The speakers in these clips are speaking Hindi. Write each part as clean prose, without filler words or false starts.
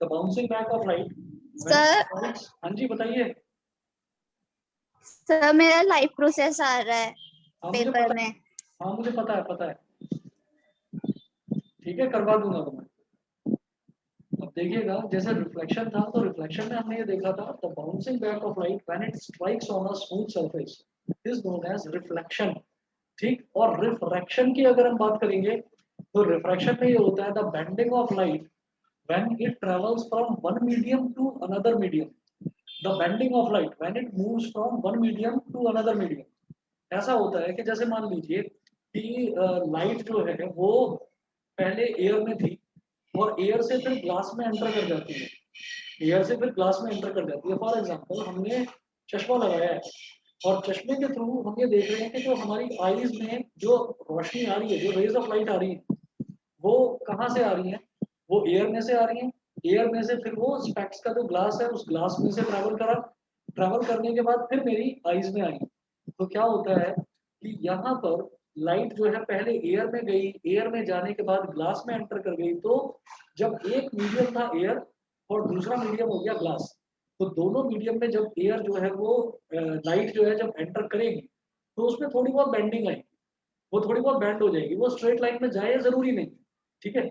The bouncing back of light. Sir हाँ जी बताइए। सर मेरा लाइव प्रोसेस आ रहा है हाँ मुझे पेपर पता में। है, हाँ मुझे पता है। ठीक है करवा दूंगा तो मैं। अब देखिएगा जैसे रिफ्लेक्शन था, तो रिफ्लेक्शन में हमने ये देखा था the bouncing back of light when it strikes on a smooth surface is known as reflection. ठीक, और रिफ्रैक्शन की अगर हम बात करेंगे तो रिफ्रैक्शन में ये होता है the bending of light when it travels from one medium to another medium. The bending of light when it moves from one medium to another medium. ऐसा होता है कि जैसे मान लीजिए कि लाइट जो है वो पहले एयर में थी और एयर से फिर ग्लास में एंटर कर जाती है, एयर से फिर ग्लास में एंटर कर जाती है। फॉर एग्जांपल हमने चश्मा लगाया है और चश्मे के थ्रू हम ये देख रहे हैं कि जो हमारी आईज में जो रोशनी आ रही है, जो रेज ऑफ लाइट आ रही है, वो कहाँ से आ रही है? वो एयर में से आ रही है। एयर में से फिर वो स्पेक्स का जो ग्लास है उस ग्लास में से ट्रैवल करा, ट्रैवल करने के बाद फिर मेरी आईज में आई। तो क्या होता है कि यहाँ पर लाइट जो है पहले एयर में गई, एयर में जाने के बाद ग्लास में एंटर कर गई। तो जब एक मीडियम था एयर और दूसरा मीडियम हो गया ग्लास, तो दोनों मीडियम में जब एयर जो है वो लाइट जो है जब एंटर करेगी तो उसमें थोड़ी बहुत बेंडिंग आएगी, वो थोड़ी बहुत बेंड हो जाएगी, वो स्ट्रेट लाइन में जाए जरूरी नहीं। ठीक है,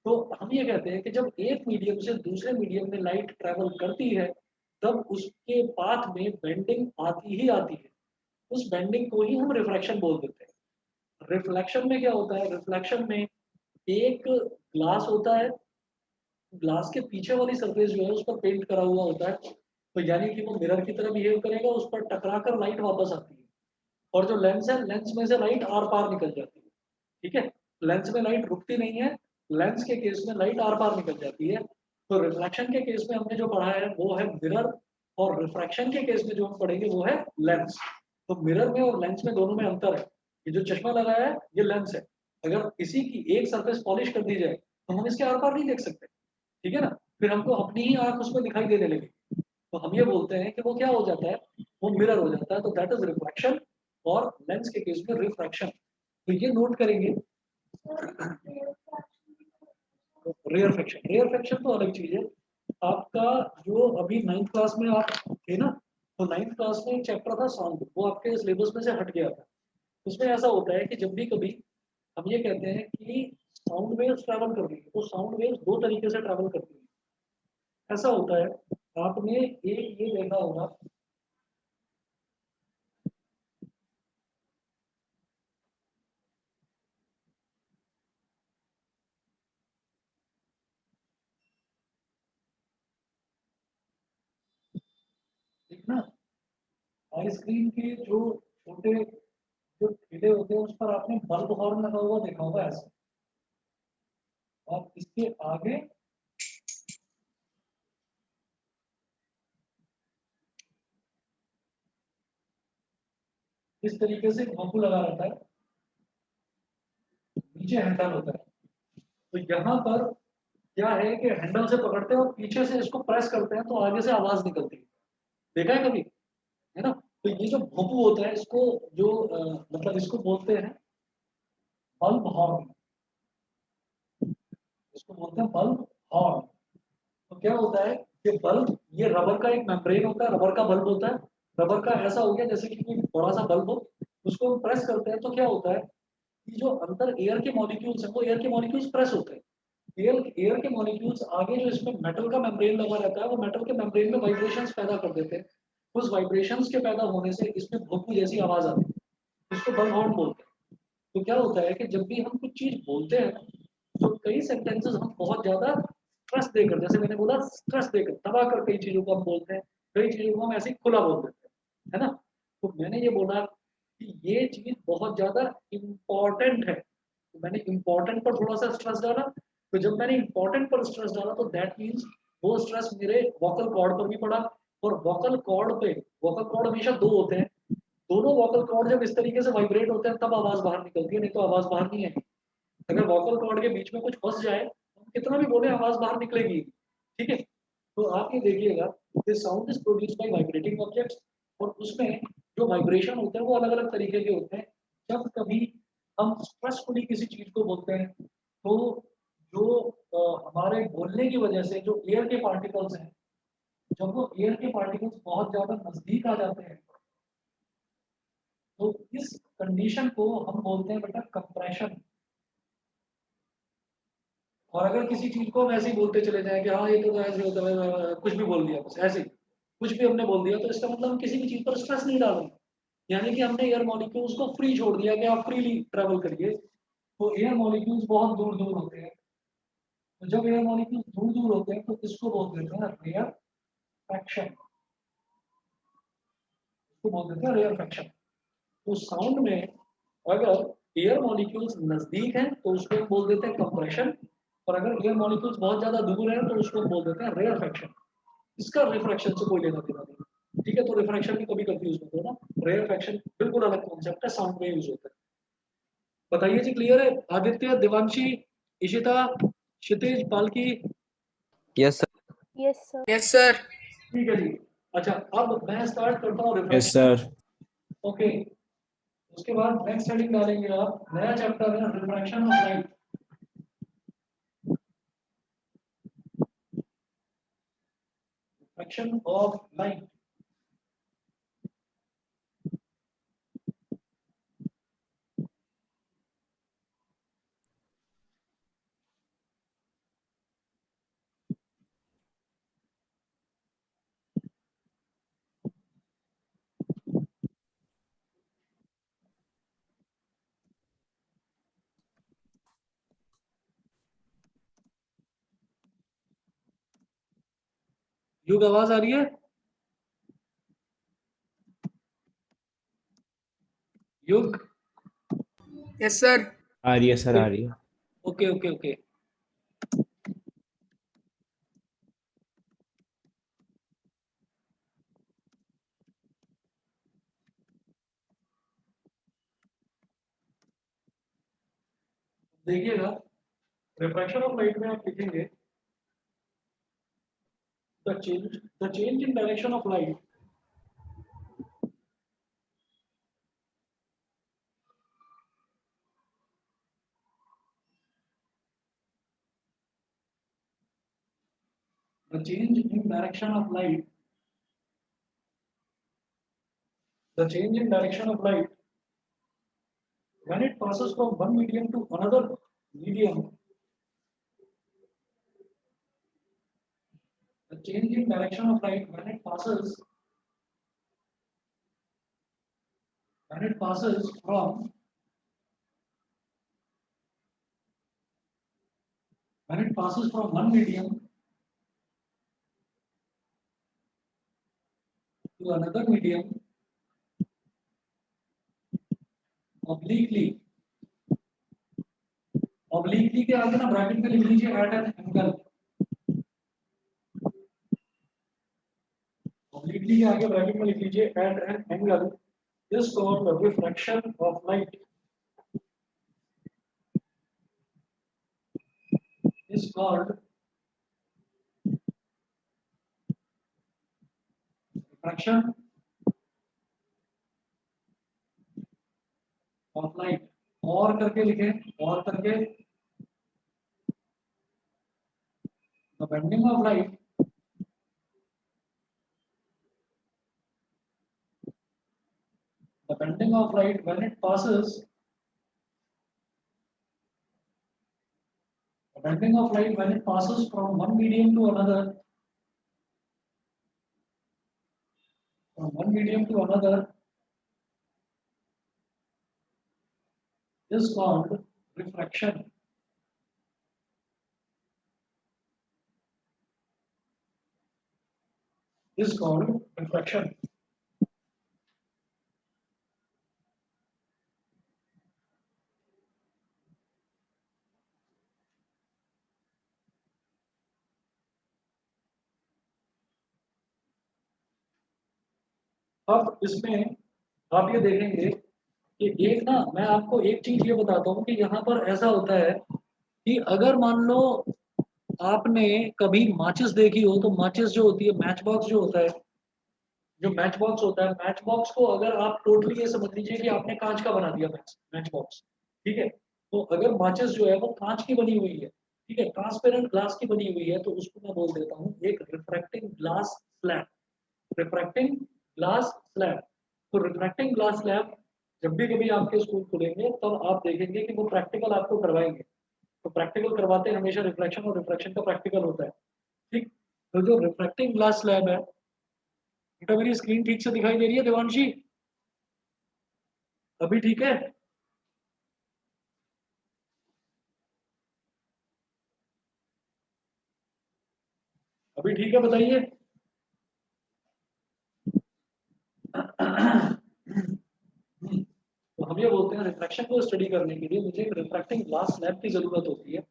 तो हम ये कहते हैं कि जब एक मीडियम से दूसरे मीडियम में लाइट ट्रैवल करती है तब उसके पाथ में बेंडिंग आती ही आती है। उस बेंडिंग को ही हम रिफ्रैक्शन बोल देते हैं। रिफ्लेक्शन में क्या होता है? रिफ्लेक्शन में एक ग्लास होता है, ग्लास के पीछे वाली सरफेस जो है उस पर पेंट करा हुआ होता है, तो यानी कि वो मिरर की तरह बिहेव करेगा, उस पर टकरा कर लाइट वापस आती है। और जो लेंस है, लेंस में से लाइट आर पार निकल जाती है। ठीक है, लेंस में लाइट रुकती नहीं है, लेंस के केस में लाइट आर पार निकल जाती है। तो रिफ्लेक्शन के केस में हमने जो पढ़ा है वो है मिरर, और रिफ्रैक्शन के केस में जो हम पढ़ेंगे वो है लेंस। तो मिरर में और लेंस में दोनों में अंतर है। ये जो चश्मा लगाया है ये लेंस है, अगर इसी की एक सरफेस पॉलिश कर दी जाए तो हम इसके आर पार नहीं देख सकते। ठीक है ना, फिर हमको अपनी ही आंख उसमें दिखाई देने लगी, तो हम ये बोलते हैं कि वो क्या हो जाता है, वो मिरर हो जाता है। तो दैट इज रिफ्लेक्शन, और लेंस के केस में रिफ्रैक्शन। तो ये नोट करेंगे। रेयर फ्रैक्शन, रेयर फ्रैक्शन तो अलग चीज है। आपका जो अभी 9th क्लास में आप थे ना, तो 9th क्लास में एक चैप्टर था साउंड, वो आपके सिलेबस में से हट गया था। उसमें ऐसा होता है कि जब भी कभी हम ये कहते हैं कि साउंड वेव्स ट्रैवल कर रही है, तो साउंड वेव्स दो तरीके से ट्रैवल करती है। ऐसा होता है, आपने एक ये देखा होगा, ठीक ना, आइसक्रीम के जो छोटे जो ठेले होते हैं उस पर आपने बल्ब हॉर्न लगा हुआ देखा होगा ऐसे, और इसके आगे इस तरीके से भोंपू लगा रहता है, नीचे हैंडल होता है। तो यहाँ पर क्या है कि हैंडल से पकड़ते हैं और पीछे से इसको प्रेस करते हैं तो आगे से आवाज निकलती है। देखा है कभी? है ना? तो ये जो भोंपू होता है इसको जो मतलब इसको बोलते हैं बल्ब हॉर्न, इसको बोलते हैं बल्ब हॉर्न। तो क्या होता है कि बल्ब, ये रबर का एक मेम्ब्रेन होता है, रबर का बल्ब होता है, रबर का ऐसा हो गया जैसे कि कोई बड़ा सा बल्ब हो, उसको हम प्रेस करते हैं तो क्या होता है कि जो अंदर एयर के मॉलिक्यूल्स हैं वो एयर के मॉलिक्यूल्स प्रेस होते हैं। एयर एयर के मॉलिक्यूल्स आगे जो इसमें मेटल का मेम्ब्रेन लगा रहता है वो मेटल के मेम्ब्रेन में वाइब्रेशंस पैदा कर देते हैं। उस वाइब्रेशंस के पैदा होने से इसमें भोंपू जैसी आवाज आती है, इसको बल हॉर्न बोलते हैं। तो क्या होता है कि जब भी हम कुछ चीज बोलते हैं तो कई सेंटेंसेस हम बहुत ज्यादा स्ट्रेस देकर, जैसे मैंने बोला स्ट्रेस देकर दबा कर कई चीजों को हम बोलते हैं, कई चीजों को हम ऐसे ही खुला बोल देते हैं, है ना? तो मैंने ये बोला कि ये चीज बहुत ज्यादा इम्पोर्टेंट है, तो मैंने इम्पोर्टेंट पर थोड़ा सा स्ट्रेस डाला। तो जब मैंने इम्पोर्टेंट पर स्ट्रेस डाला तो दैट मीन्स वो स्ट्रेस मेरे वोकल कॉर्ड पर भी पड़ा। और वोकल कॉर्ड पे, वोकल कॉर्ड हमेशा दो होते हैं, दोनों वोकल कॉर्ड जब इस तरीके से वाइब्रेट होते हैं तब आवाज बाहर निकलती है, नहीं तो आवाज बाहर नहीं आएगी। अगर वोकल कॉर्ड के बीच में कुछ फंस जाए तो हम कितना भी बोले आवाज बाहर निकलेगी। ठीक है, तो आप ये देखिएगा, this sound is produced by vibrating objects, और उसमें जो वाइब्रेशन होते हैं वो अलग अलग तरीके के होते हैं। जब कभी हम स्ट्रेसफुली किसी चीज को बोलते हैं तो जो हमारे बोलने की वजह से जो एयर के पार्टिकल्स हैं, जब वो एयर के पार्टिकल्स बहुत ज्यादा नजदीक आ जाते हैं, तो इस कंडीशन को हम बोलते हैं बेटा कंप्रेशन। और अगर किसी चीज को हम ऐसे ही बोलते चले जाएं कि हाँ ये तो ऐसे होता है, कुछ भी बोल दिया, बस ऐसे ही कुछ भी हमने बोल दिया, तो इसका मतलब हम किसी भी चीज पर स्ट्रेस नहीं डाल रहे, यानी कि हमने एयर मॉलिक्यूल्स को फ्री छोड़ दिया कि आप फ्रीली ट्रेवल करिए। तो एयर मॉलिक्यूल्स बहुत दूर दूर होते हैं, तो जब एयर मॉलिक्यूल्स दूर दूर होते हैं तो इसको बोल देते हैं रेयर फ्रैक्शन, इसको बोल देते हैं रेयर फ्रैक्शन। तो साउंड में अगर एयर मॉलिक्यूल्स नजदीक हैं तो उसको हम बोल देते हैं कंप्रेशन, और अगर एयर मॉलिक्यूल्स बहुत ज्यादा दूर हैं तो उसको हम बोल देते हैं रेयर फ्रैक्शन। इसका रिफ्रैक्शन से कोई लेना देना नहीं, ठीक है। तो रिफ्रैक्शन भी कभी कंफ्यूज मत होना, रेयर फ्रैक्शन बिल्कुल अलग कॉन्सेप्ट है, साउंड में यूज होता है। बताइए जी, क्लियर है? आदित्य, देवांशी, इशिता, क्षितिज, पालकी। Yes sir. Yes, sir. Yes sir. ठीक है जी। अच्छा, अब मैं स्टार्ट करता हूँ यस रिफ्रैक्शन। सर। ओके, उसके बाद नेक्स्ट हेडिंग डालेंगे आप, नया चैप्टर है refraction of light. Refraction of light. युग, आवाज आ रही है? युग। Yes sir. आ रही है सर, आ रही है। Okay okay okay. देखिएगा, रिफ्रैक्शन ऑफ लाइट में आप लिखेंगे the change in direction of light the change in direction of light the change in direction of light when it passes from one medium to another medium. The change in direction of light when it passes from one medium to another medium obliquely. Obliquely के आगे ना ब्रैकेट में लिख लीजिए at an angle. Obliquely के आगे ब्रैकेट में लिख लीजिए at an angle is called the refraction of light. Is called refraction of light. और करके लिखें, और करके the bending of light when it passes from one medium to another is called refraction. Is called refraction. अब इसमें आप ये देखेंगे कि एक ना, मैं आपको एक चीज ये बताता हूँ कि यहाँ पर ऐसा होता है कि अगर मान लो आपने कभी माचिस देखी हो, तो माचिस जो होती है, मैच बॉक्स जो होता है, जो मैच बॉक्स होता है, मैच बॉक्स को अगर आप टोटली ये समझ लीजिए कि आपने कांच का बना दिया मैच बॉक्स, ठीक है। तो अगर माचिस जो है वो कांच की बनी हुई है, ठीक है, ट्रांसपेरेंट ग्लास की बनी हुई है तो उसको मैं बोल देता हूँ एक refracting glass slab. Refracting glass slab. तो रिफ्रैक्टिंग ग्लास स्लैब जब भी कभी आपके स्कूल खुलेंगे तब आप देखेंगे कि वो प्रैक्टिकल आपको करवाएंगे। तो प्रैक्टिकल करवाते हैं हमेशा रिफ्लेक्शन और रिफ्रैक्शन का प्रैक्टिकल होता है। ठीक, तो जो रिफ्रैक्टिंग ग्लास स्लैब है, बेटा मेरी स्क्रीन ठीक से दिखाई दे रही है देवांशी? अभी ठीक है? अभी ठीक है, बताइए। तो हम ये बोलते हैं रिफ्रैक्शन को स्टडी करने के लिए मुझे एक रिफ्रैक्टिंग ग्लास स्लैब की जरूरत होती है।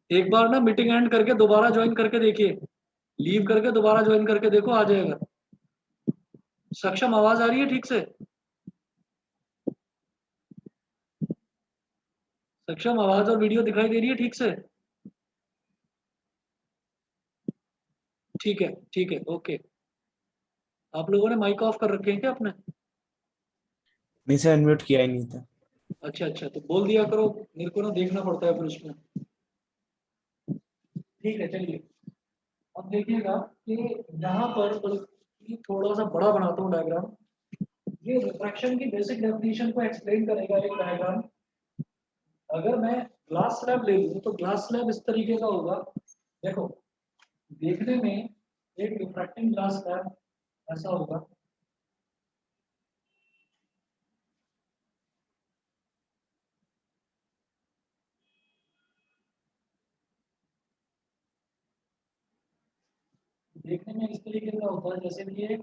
एक बार ना मीटिंग एंड करके दोबारा ज्वाइन करके देखिए, लीव करके दोबारा ज्वाइन करके देखो, आ जाएगा। सक्षम, आवाज आ रही है ठीक से? सक्षम, आवाज और वीडियो दिखाई दे रही है ठीक से? ठीक है, ठीक है, ओके। आप लोगों ने माइक ऑफ कर रखे हैं क्या अपने? नहीं सर, अनम्यूट किया ही नहीं था। अच्छा अच्छा, तो बोल दिया करो, मेरे को ना देखना पड़ता है फिर उसमें। ठीक है, चलिए। अब देखिएगा कि यहाँ पर बल्कि थोड़ा सा बड़ा बनाता हूँ डायग्राम। ये रिफ्रैक्शन की बेसिक डेफिनेशन को एक्सप्लेन करेगा एक डायग्राम। अगर मैं ग्लास स्लैब ले लूँ तो ग्लास स्लैब इस तरीके का होगा। देखो, देखने में एक रिफ्रैक्टिंग ग्लास स्लैब ऐसा होगा। देखने में इस तरीके का होता है जैसे कि एक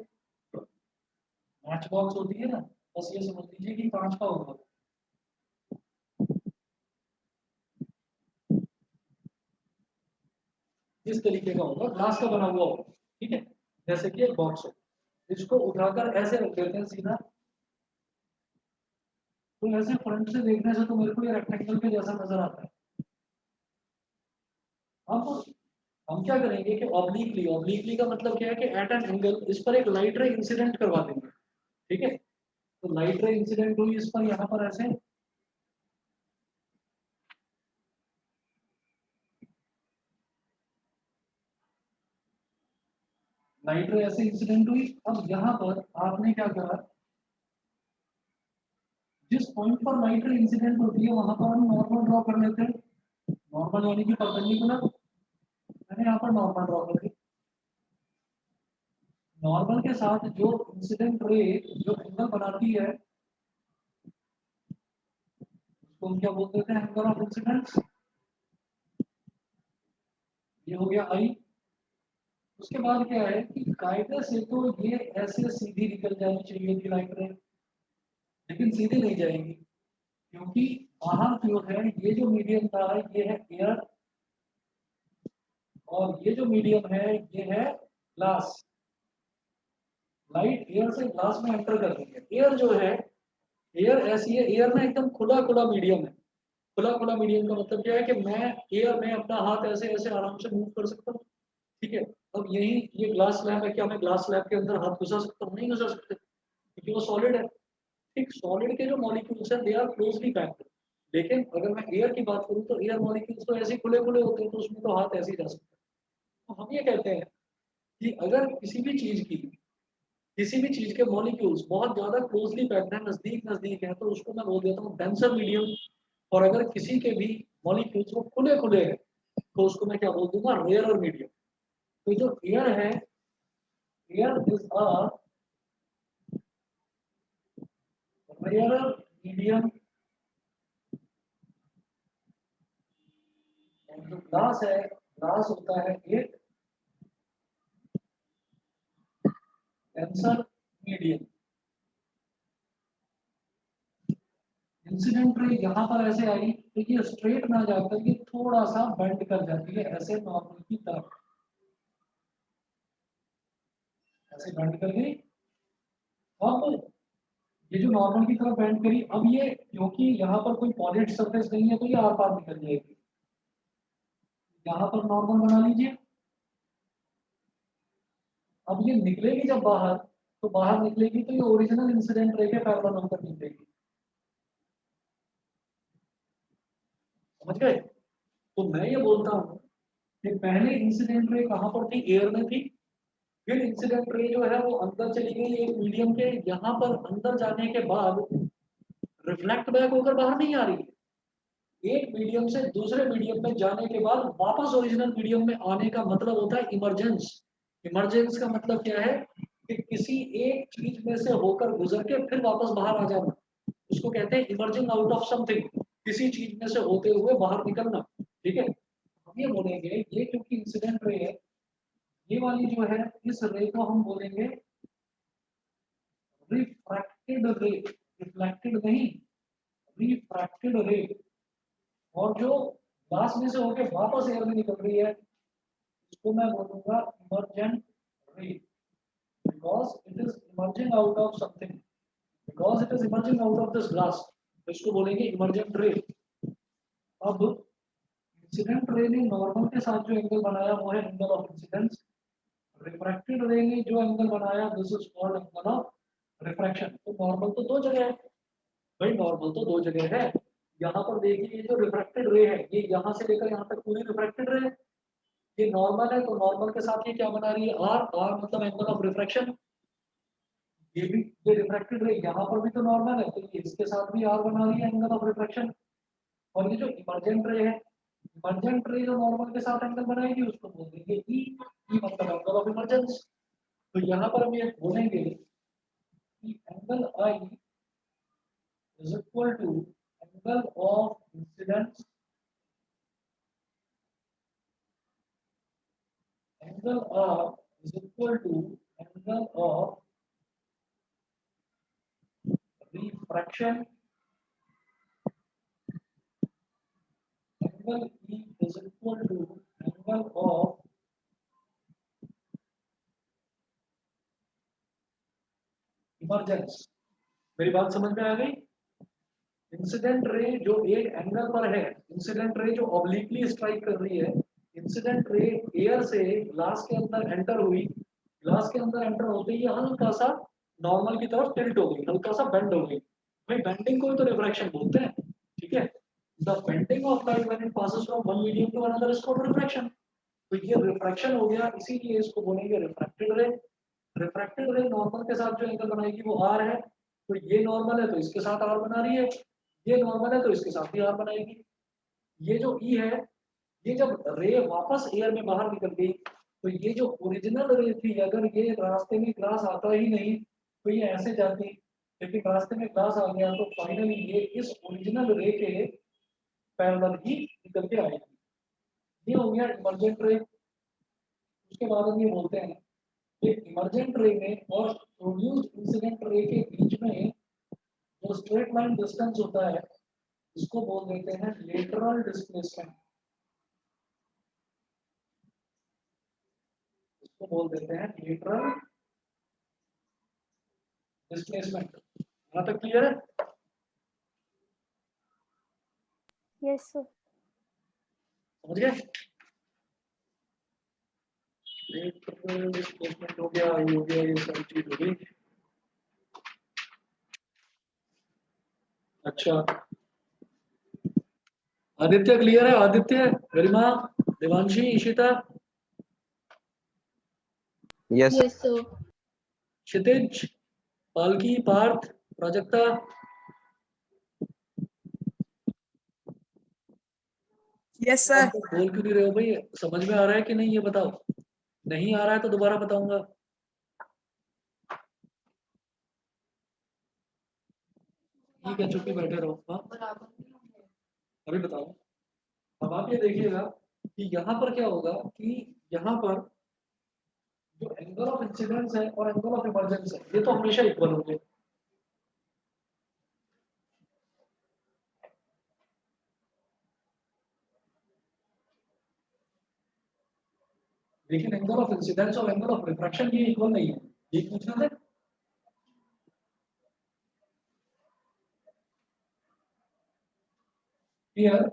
मैच बॉक्स होती है ना, बस ये समझ लीजिए कि कांच का होगा। इस तरीके का होगा, ग्लास का बना हुआ होगा। ठीक है, जैसे कि एक बॉक्स हो, इसको उठाकर ऐसे रख देते हैं सीधा। तो ऐसे फ्रंट से देखने से तो मेरे को ये रेक्टेंगल के जैसा नजर आता है। अब हम क्या करेंगे कि ऑब्लिकली, ऑब्लिकली का मतलब क्या है कि एट एन एंगल इस पर एक लाइट रे इंसिडेंट करवा देंगे। ठीक है, तो लाइट रे इंसिडेंट हुई इस पर, यहाँ पर ऐसे। लाइट रे ऐसे इंसिडेंट हुई। अब यहाँ पर आपने क्या करा, जिस पॉइंट पर लाइट रे इंसिडेंट होती है वहां पर हम नॉर्मल ड्रॉ कर लेते हैं। नॉर्मल यानी कि परपेंडिकुलर। मैंने यहाँ पर नॉर्मल ड्रॉ कर दी। नॉर्मल के साथ जो इंसिडेंट रे जो एंगल बनाती है उसको हम क्या बोल देते हैं, एंगल ऑफ इंसिडेंस। ये हो गया आई। उसके बाद क्या है कि कायदे से तो ये ऐसे सीधी निकल जानी चाहिए थी लाइट रे, लेकिन सीधे नहीं जाएंगी क्योंकि बाहर जो है ये जो मीडियम था ये है एयर, और ये जो मीडियम है ये है ग्लास। लाइट एयर से ग्लास में एंटर कर रही है। एयर जो है, एयर ऐसी है, एयर में एकदम खुला खुला मीडियम है। खुला खुला मीडियम का मतलब क्या है कि मैं एयर में अपना हाथ ऐसे ऐसे आराम से मूव कर सकता हूँ। ठीक है, अब यही ये ग्लास स्लैब है, क्या मैं ग्लास स्लैब के अंदर हाथ घुसा सकता हूँ? नहीं घुसा सकते क्योंकि वो सॉलिड है। ठीक, सॉलिड के जो मॉलिक्यूल्स हैं दे आर क्लोजली पैक्ड। लेकिन अगर मैं एयर की बात करूँ तो एयर मॉलिक्यूल्स तो ऐसे खुले खुले होते हैं, तो उसमें तो हाथ ऐसे ही जा सकता है। तो हम ये कहते हैं कि अगर किसी भी चीज के मॉलिक्यूल्स बहुत ज्यादा क्लोजली पैक्ड है, नजदीक नजदीक है, तो उसको मैं बोल देता हूँ डेंसर मीडियम। और अगर किसी के भी मॉलिक्यूल्स वो खुले खुले हैं तो उसको मैं क्या बोल दूंगा, रेयर मीडियम। तो जो एयर है, air is a rare medium. जो ग्लास है, ग्लास होता है एक डेंसर मीडियम। इंसिडेंट रे यहाँ पर ऐसे आई तो ये स्ट्रेट ना जाकर ये थोड़ा सा बेंड कर जाती है ऐसे नॉर्मल की तरफ, ऐसे बेंड कर गई। अब ये जो नॉर्मल की तरफ बेंड करी, अब ये क्योंकि यहाँ पर कोई पॉलिश सरफेस नहीं है तो ये आर पार निकल जाएगी। यहाँ पर नॉर्मल बना लीजिए। अब ये निकलेगी जब बाहर, तो बाहर निकलेगी तो ये ओरिजिनल इंसिडेंट रे के पैरेलल होकर निकलेगी। समझ गए? तो मैं ये बोलता हूँ कि पहले इंसिडेंट रे कहाँ पर थी? एयर में थी। फिर इंसिडेंट रे जो है वो अंदर चली गई एक मीडियम के, यहाँ पर अंदर जाने के बाद रिफ्लेक्ट बैक होकर बाहर नहीं आ रही है। एक मीडियम से दूसरे मीडियम में जाने के बाद वापस ओरिजिनल मीडियम में आने का मतलब होता है इमरजेंस। इमरजेंस का मतलब क्या है कि किसी एक चीज में से होकर गुजर के फिर वापस बाहर आ जाना, उसको कहते हैं इमर्जिंग आउट ऑफ समथिंग, किसी चीज में से होते हुए बाहर निकलना। ठीक है, हम ये बोलेंगे ये क्योंकि इंसिडेंट रे है, ये वाली जो है इस रे को हम बोलेंगे रिफ्रैक्टेड रे। रिफ्लेक्टेड नहीं, रिफ्रैक्टेड रे। और जो ग्लास में से होके वापस एयर में निकल रही है इसको मैं बोलूंगा इमर्जेंट रे, because it is emerging out of something, because it is emerging out of this glass, तो इसको बोलेंगे इमर्जेंट रे। अब इंसिडेंट रे ने नॉर्मल के साथ जो एंगल बनाया वो है एंगल ऑफ इंसिडेंस। रिफ्रैक्टेड रे ने जो एंगल बनाया this is called angle of refraction. तो नॉर्मल तो दो जगह है भाई, नॉर्मल तो दो जगह है। यहाँ पर देखिए ये जो रिफ्रैक्टेड रे है ये यहाँ से लेकर यहाँ तक पूरी रिफ्रैक्टेड रे है। ये नॉर्मल है तो नॉर्मल के साथ ये क्या बना रही है? आर। आर मतलब एंगल ऑफ रिफ्रैक्शन। ये भी ये रिफ्रैक्टेड रे यहाँ पर भी तो नॉर्मल है तो ये इसके साथ भी आर बना रही है एंगल ऑफ रिफ्रैक्शन। और ये जो इमर्जेंट रे है, इमर्जेंट रे जो नॉर्मल के साथ एंगल बनाएगी उसको बोल देंगे ई। ई मतलब एंगल ऑफ इमर्जेंस। तो यहाँ पर हम ये बोलेंगे कि angle I is equal to angle of incidence, angle R is equal to angle of refraction, angle E is equal to angle of emergence। मेरी बात समझ में आ गई? इंसिडेंट रे जो एक एंगल पर है, इंसिडेंट रे जो ऑब्लिकली स्ट्राइक कर रही है, इंसिडेंट रे एयर से ग्लास के अंदर एंटर हुई, ग्लास के अंदर एंटर होते ही हल्का सा नॉर्मल की तरफ टिल्ट हो गई, हल्का सा बेंड हो गई। भाई बेंडिंग को ही तो रिफ्रैक्शन बोलते हैं। ठीक है, the bending of light when it passes from one medium to another is called refraction. तो ये रिफ्रैक्शन हो गया, इसीलिए इसको बोलेंगे रिफ्रैक्टेड रे। रिफ्रैक्टेड रे नॉर्मल के साथ जो एंगल बनाएगी वो आर है, तो ये नॉर्मल है तो इसके साथ आर बना रही है, ये नॉर्मल है तो इसके साथ भी आर बनाएगी। ये जो ई है, ये जब रे वापस एयर में बाहर निकल गई तो ये जो ओरिजिनल रे थी, अगर ये रास्ते में ग्लास आता ही नहीं तो ये ऐसे जाती, लेकिन रास्ते में ग्लास आ गया तो फाइनली ये इस ओरिजिनल रे के पैरेलल ही निकल के आएगी। ये हो गया इमर्जेंट रे। उसके बाद हम ये बोलते हैं कि इमर्जेंट रे में और प्रोड्यूस्ड इंसिडेंट रे के बीच में जो स्ट्रेट लाइन डिस्टेंस होता है इसको बोल देते हैं लेटरल डिस्प्लेसमेंट। इसको बोल देते हैं लेटरल डिस्प्लेसमेंट। यहाँ तक क्लियर है? Yes, sir. समझ गए? लेटरल डिस्प्लेसमेंट हो गया, ये हो गया, ये सारी चीज हो गई। अच्छा, आदित्य क्लियर है? आदित्य, गरिमा, देवांशी, ईशिता, Yes, sir. Yes, sir. क्षितिज, पालकी, पार्थ, प्राजक्ता। Yes sir. बोल क्यों नहीं रहे हो भाई? समझ में आ रहा है कि नहीं ये बताओ? नहीं आ रहा है तो दोबारा बताऊंगा। ठीक है, चुप्पी बैठे रहो। हाँ अभी बताओ। अब आप ये देखिएगा कि यहाँ पर क्या होगा कि यहाँ पर जो एंगल ऑफ इंसिडेंस है और एंगल ऑफ इमर्जेंस है ये तो हमेशा इक्वल होंगे। लेकिन एंगल ऑफ इंसिडेंस और एंगल ऑफ रिफ्रैक्शन ये इक्वल नहीं है। ये पूछना है। Here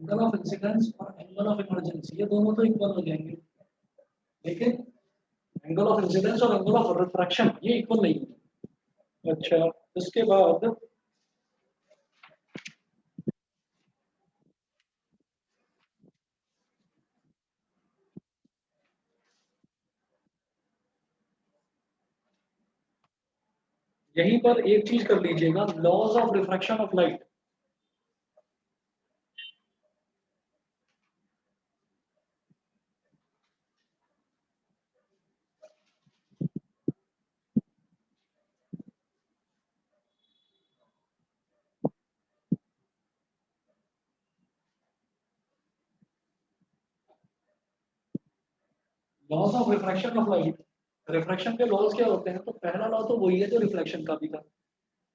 एंगल ऑफ इंसिडेंस और एंगल ऑफ इमर्जेंस ये दोनों तो इक्वल हो जाएंगे, लेकिन एंगल ऑफ इंसिडेंस और एंगल ऑफ रिफ्रैक्शन ये इक्वल नहीं है। अच्छा, इसके बाद यहीं पर एक चीज कर लीजिएगा, laws of refraction of light. Laws of refraction of light, refraction के लॉज क्या होते हैं? तो पहला लॉ तो वही है जो रिफ्लेक्शन का भी था,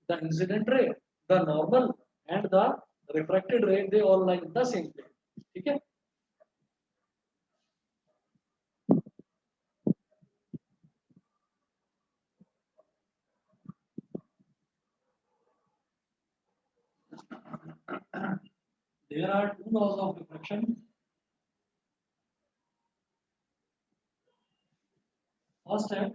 the incident ray, the normal and the refracted ray, they all lie in the same plane. ठीक है, there are two laws of refraction. First है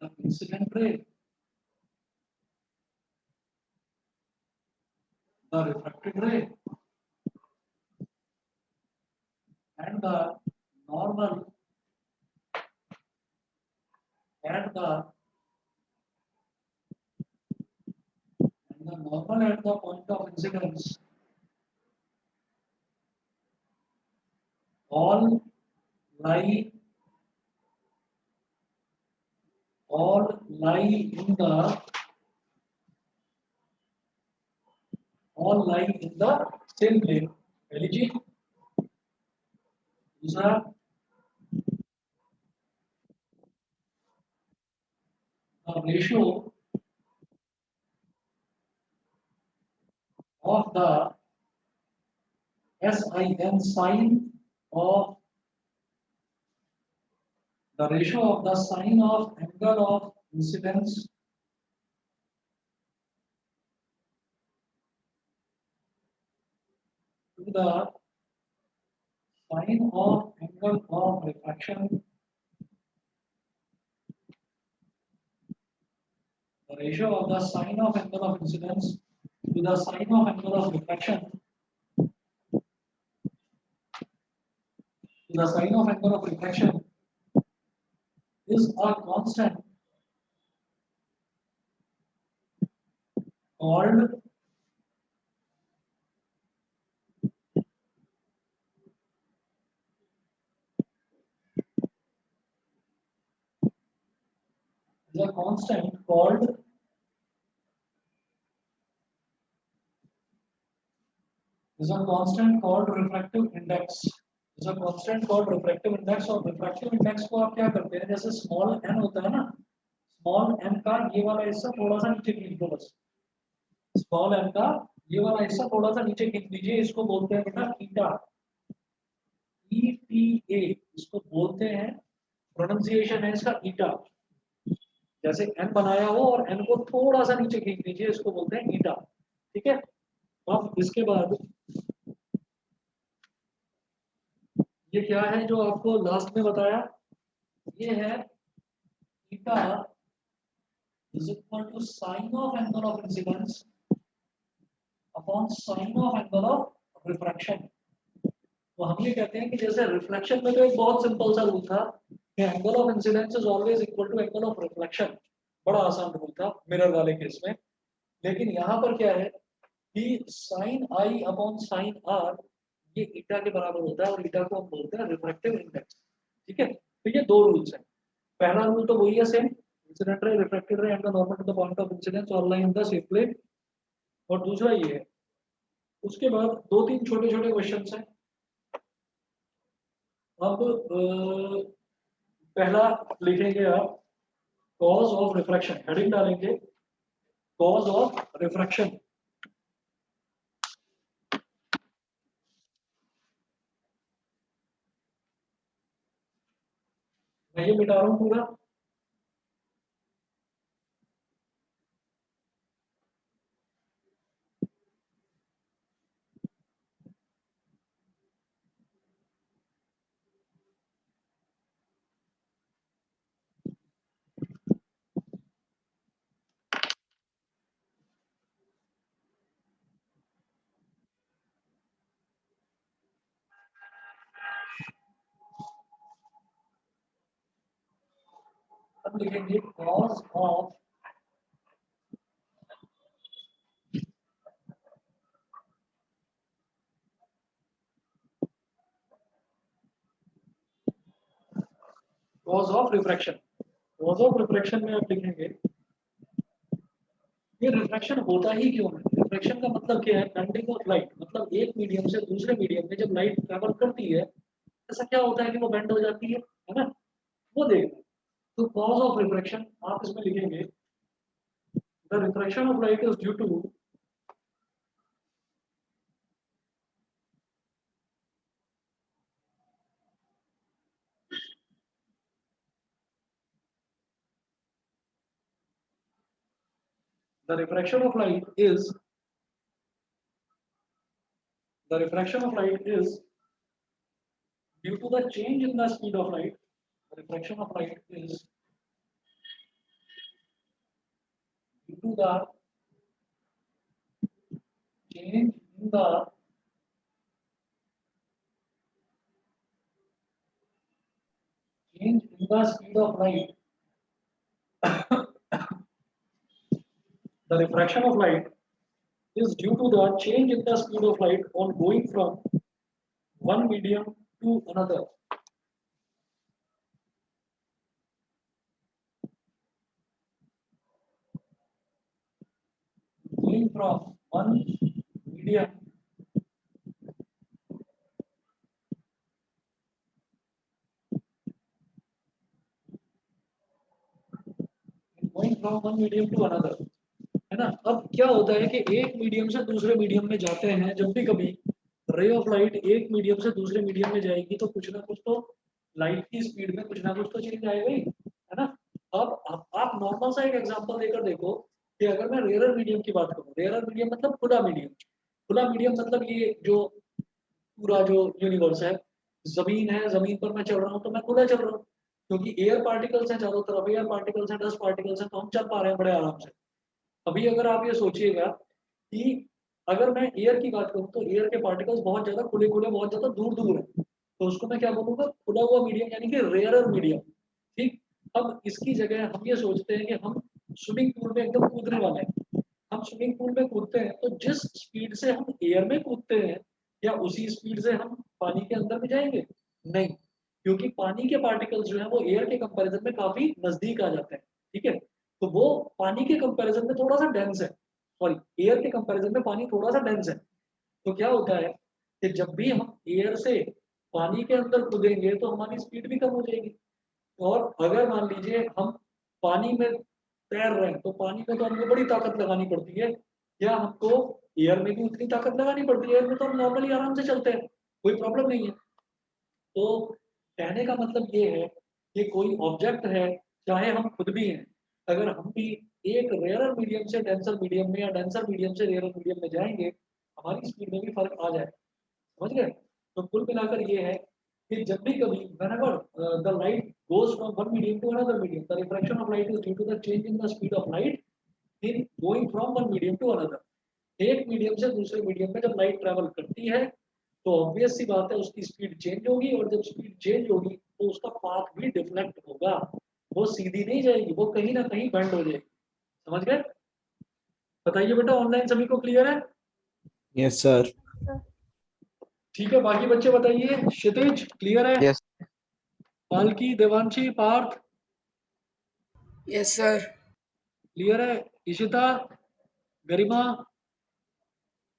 the incident ray, the refracted ray, and the normal at the point of incidence all lie in the same plane। पहली चीज। दूसरा, the ratio of the SIN sign of the ratio of the sign of angle of incidence to the sign of angle of refraction, the ratio of the sign of angle of incidence to the sign of angle of refraction, to the sign of angle of refraction is a constant called refractive index, is a constant called refractive index। और refractive index को आप क्या करते हैं, जैसे स्मॉल n होता है ना, स्मॉल n का ये वाला हिस्सा थोड़ा सा नीचे खींच दो बस, स्मॉल n का ये वाला हिस्सा थोड़ा सा नीचे खींच दीजिए, इसको बोलते हैं बेटा ईटा, ETA इसको बोलते हैं, प्रोनाउंसिएशन है इसका ईटा। जैसे n बनाया हो और n को थोड़ा सा नीचे खींच दीजिए, इसको बोलते हैं ईटा। ठीक है, अब इसके बाद ये क्या है जो आपको लास्ट में बताया, ये है theta is equal to sine of angle of incidence upon sine of angle of refraction. तो हम ये कहते हैं कि जैसे रिफ्लेक्शन में तो एक बहुत सिंपल सा रूल था कि angle of incidence is always equal to angle of reflection, बड़ा आसान रूल था मिरर वाले केस में। लेकिन यहाँ पर क्या है कि sine i upon sine r ये ईटा के बराबर होता है, और ईटा को हम बोलते हैं रिफ्रैक्टिव इंडेक्स। ठीक है, तो ये दो रूल्स हैं। पहला रूल तो वही है same, incident ray, refracted ray and the normal to the point of incidence all lie in the same plane. और दूसरा ये है, उसके बाद दो तीन छोटे छोटे क्वेश्चंस हैं। अब पहला लिखेंगे आप कॉज ऑफ रिफ्रैक्शन, हेडिंग डालेंगे कॉज ऑफ रिफ्रैक्शन। मैं ये मिटा रहा हूँ पूरा। हम लिखेंगे cause of refraction. Cause of refraction में आप लिखेंगे ये रिफ्रैक्शन होता ही क्यों है। रिफ्रैक्शन का मतलब क्या है, बेंडिंग ऑफ लाइट, मतलब एक मीडियम से दूसरे मीडियम में जब लाइट ट्रैवल करती है ऐसा क्या होता है कि वो बेंड हो जाती है ना, वो देखना। तो कॉज ऑफ रिफ्रैक्शन आप इसमें लिखेंगे the refraction of light is due to the refraction of light is the refraction of light is due to the change in the speed of light. The refraction of light is due to the change in the speed of light. The refraction of light is due to the change in the speed of light on going from one medium to another. Going from one medium going from one medium to another, है ना। अब क्या होता है कि एक मीडियम से दूसरे मीडियम में जाते हैं, जब भी कभी रे ऑफ लाइट एक मीडियम से दूसरे मीडियम में जाएगी तो कुछ ना कुछ तो लाइट की स्पीड में कुछ ना कुछ तो चेंज आएगा ही, है ना। अब आप नॉर्मल सा एक एग्जांपल देकर देखो कि अगर मैं रेयर मीडियम की बात करूं, रेयर मीडियम मतलब खुला मीडियम मतलब ये जो पूरा जो यूनिवर्स है, जमीन है, जमीन पर मैं चल रहा हूँ तो मैं खुला चल रहा हूँ क्योंकि एयर पार्टिकल्स हैं, चारों तरफ एयर पार्टिकल्स हैं, डस्ट पार्टिकल्स हैं, तो हम चल पा रहे हैं बड़े आराम से। अभी अगर आप ये सोचिएगा कि अगर मैं एयर की बात करूं तो एयर के पार्टिकल्स बहुत ज्यादा खुले खुले बहुत ज्यादा दूर दूर है, तो उसको मैं क्या बोलूंगा, खुला हुआ मीडियम यानी कि रेयरर मीडियम। ठीक। अब इसकी जगह हम ये सोचते हैं कि हम स्विमिंग पूल में एकदम कूदने वाले हैं। हम स्विमिंग पूल में कूदते हैं तो जिस स्पीड से हम एयर में कूदते हैं या उसी स्पीड से हम पानी के अंदर में जाएंगे, नहीं, क्योंकि पानी के पार्टिकल्स जो है वो एयर के कंपैरिजन में काफी नजदीक आ जाते हैं। ठीक है, तो वो पानी के कंपैरिजन में थोड़ा सा डेंस है, सॉरी एयर के कंपैरिजन में पानी थोड़ा सा डेंस है। तो क्या होता है कि जब भी हम एयर से पानी के अंदर कूदेंगे तो हमारी स्पीड भी कम हो जाएगी। और अगर मान लीजिए हम पानी में तैर रहे हैं तो पानी में तो हमको बड़ी ताकत लगानी पड़ती है, या हमको एयर में भी उतनी ताकत लगानी पड़ती है। एयर में तो हम नॉर्मली आराम से चलते हैं, कोई प्रॉब्लम नहीं है। तो कहने का मतलब ये है कि कोई ऑब्जेक्ट है, चाहे हम खुद भी हैं, अगर हम भी एक रेयरर मीडियम से डेंसर मीडियम में या डेंसर मीडियम से रेयरर मीडियम में जाएंगे, हमारी स्पीड में भी फर्क आ जाए। समझ गए। तो कुल मिलाकर ये है कि जब भी कभी whenever the light goes from one medium to another medium, the refraction of light is due to the change in the speed of light in going from one medium to another। एक मीडियम से दूसरे मीडियम में जब लाइट ट्रेवल करती है तो ऑब्वियस सी बात है उसकी स्पीड चेंज होगी, और जब स्पीड चेंज होगी तो उसका पाथ भी डिफ्लेक्ट होगा, वो सीधी नहीं जाएगी, वो कहीं ना कहीं बेंड हो जाएगी। समझ गए। बताइए बेटा, ऑनलाइन सभी को क्लियर है। Yes, sir. ठीक है, बाकी बच्चे बताइए। क्षितिज क्लियर है। Yes. Palki, Devanshi, Parth Yes, sir. Clear है। इशिता, गरिमा,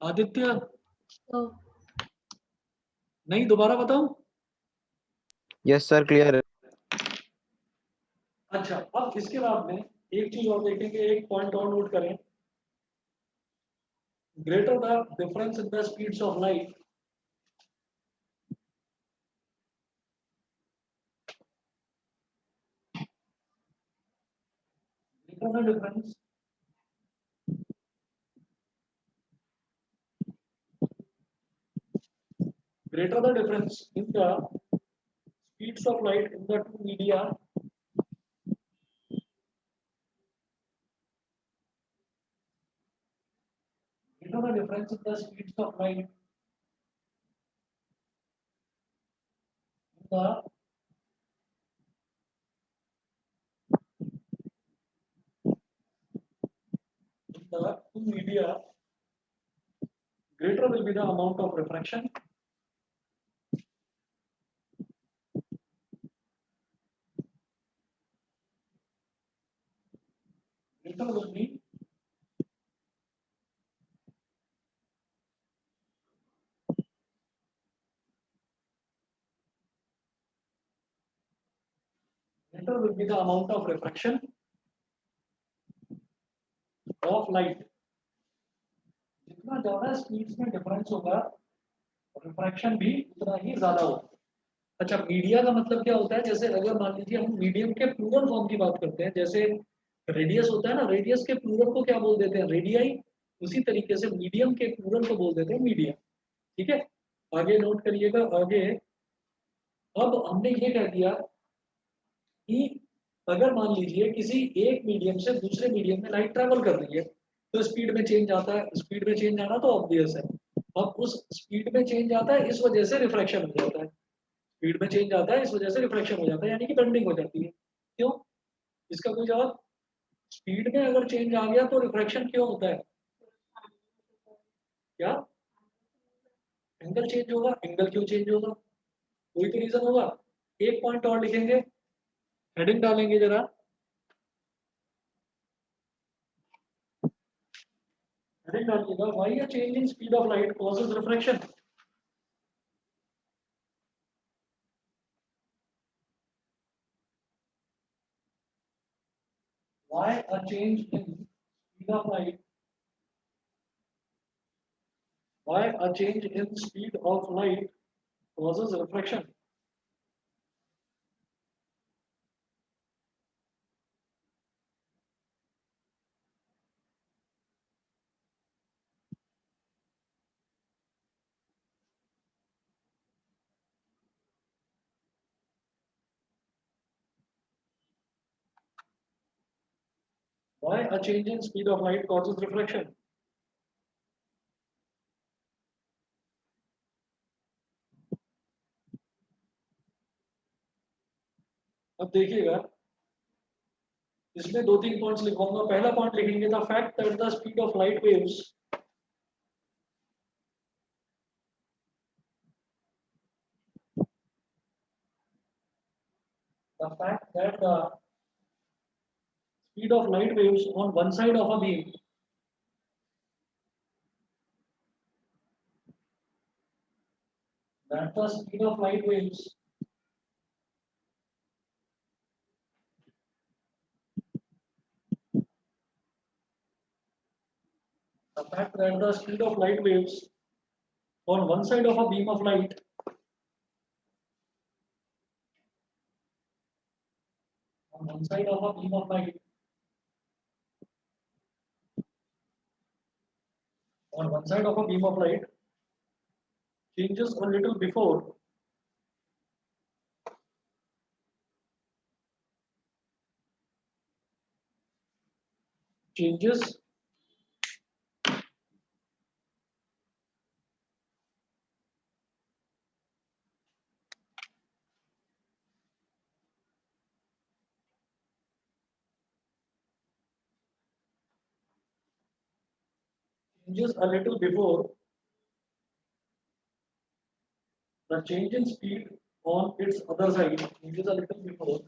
आदित्य, नहीं दोबारा बताऊं। Yes, sir. Clear. अच्छा, अब इसके बाद में एक चीज और देखेंगे, एक पॉइंट और नोट करें। Greater the difference in the speeds of light, greater the difference greater the difference in the speeds of light in the two media, greater the difference in the speeds of light in the the two media, greater will be the amount of refraction. Greater will be the amount of refraction of light. जितना ज्यादा स्पीड्स में डिफरेंस होगा रिफ्रैक्शन भी उतना ही ज्यादा होगा। अच्छा, मीडिया का मतलब क्या होता है? जैसे अगर मान लीजिए हम मीडियम के प्लूरल फॉर्म की बात करते हैं, जैसे रेडियस होता है ना, रेडियस के प्लूरल को क्या बोल देते हैं? रेडियाई। उसी तरीके से मीडियम के प्लूरल को बोल देते हैं मीडिया। ठीक है, आगे नोट करिएगा। आगे अब हमने ये कह दिया कि अगर मान लीजिए किसी एक मीडियम से दूसरे मीडियम में लाइट ट्रैवल कर रही है तो स्पीड में चेंज आता है। स्पीड में चेंज आना तो ऑब्वियस है। अब उस स्पीड में चेंज आता है, इस वजह से रिफ्रैक्शन हो जाता है। स्पीड में चेंज आता है, इस वजह से रिफ्रैक्शन हो जाता है, यानी कि बेंडिंग हो जाती है। क्यों? इसका कोई जवाब? स्पीड में अगर चेंज आ गया तो रिफ्रैक्शन क्यों होता है? क्या? एंगल चेंज होगा। एंगल क्यों चेंज होगा? कोई तो रीजन होगा। एक पॉइंट और लिखेंगे, हेडिंग डालेंगे जरा। हेडिंग डालिएगा, why a change in speed of light causes refraction. Why a change in speed of light? Why a change in speed of light causes refraction? Why a change in speed of light causes refraction? अब देखिएगा, इसमें दो तीन पॉइंट्स लिखवाऊंगा। पहला पॉइंट लिखेंगे the fact that the speed of light waves the fact that the speed of light waves on one side of a beam that the speed of light waves the fact that the speed of light waves on one side of a beam of light on one side of a beam of light on one side of a beam of light changes a little before changes changes a little before the change in speed on its other side changes a little before